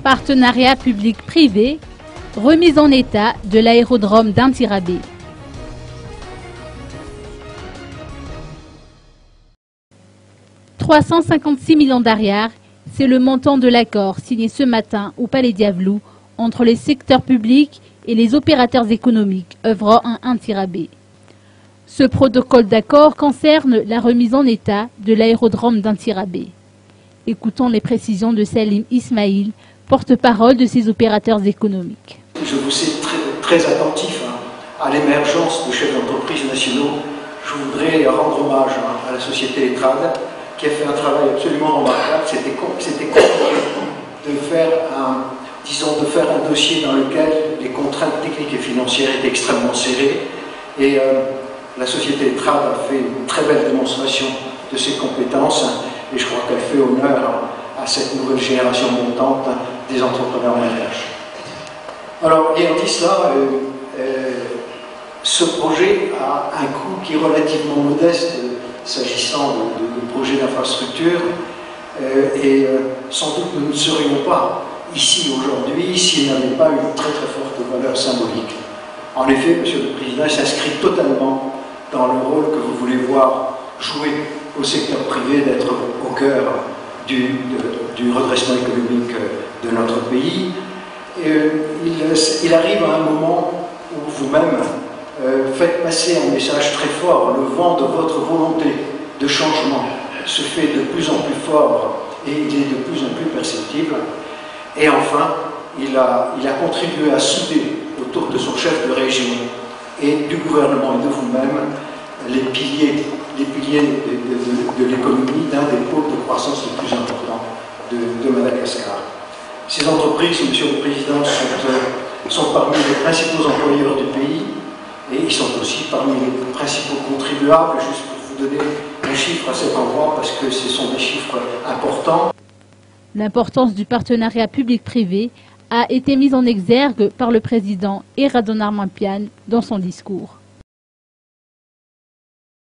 Partenariat public-privé, remise en état de l'aérodrome d'Intirabé. « 356 millions d'ariars, c'est le montant de l'accord signé ce matin au Palais Diavelou entre les secteurs publics et les opérateurs économiques œuvrant à Intirabé. Ce protocole d'accord concerne la remise en état de l'aérodrome d'Intirabé. Écoutons les précisions de Salim Ismail, porte-parole de ces opérateurs économiques. Je vous sais très attentif à l'émergence de chefs d'entreprise nationaux. Je voudrais rendre hommage à la société Etrad qui a fait un travail absolument remarquable. C'était compliqué de faire un dossier dans lequel les contraintes techniques et financières étaient extrêmement serrées. Et la société Etrad a fait une très belle démonstration de ses compétences et je crois qu'elle fait honneur à cette nouvelle génération montante des entrepreneurs malgaches. Alors, ayant dit cela, ce projet a un coût qui est relativement modeste s'agissant de projets d'infrastructure et sans doute nous ne serions pas ici aujourd'hui s'il n'avait pas une très très forte valeur symbolique. En effet, Monsieur le Président, il s'inscrit totalement dans le rôle que vous voulez voir jouer au secteur privé d'être au cœur du redressement économique de notre pays. Il arrive à un moment où vous-même faites passer un message très fort. Le vent de votre volonté de changement se fait de plus en plus fort et il est de plus en plus perceptible. Et enfin, il a contribué à souder autour de son chef de région et du gouvernement et de vous-même les piliers de l'économie d'un des pôles de croissance les plus importants de Madagascar. Ces entreprises, Monsieur le Président, sont parmi les principaux employeurs du pays et ils sont aussi parmi les principaux contribuables, juste pour vous donner un chiffre à cet endroit, parce que ce sont des chiffres importants. L'importance du partenariat public-privé a été mise en exergue par le président Eradon Armampian dans son discours.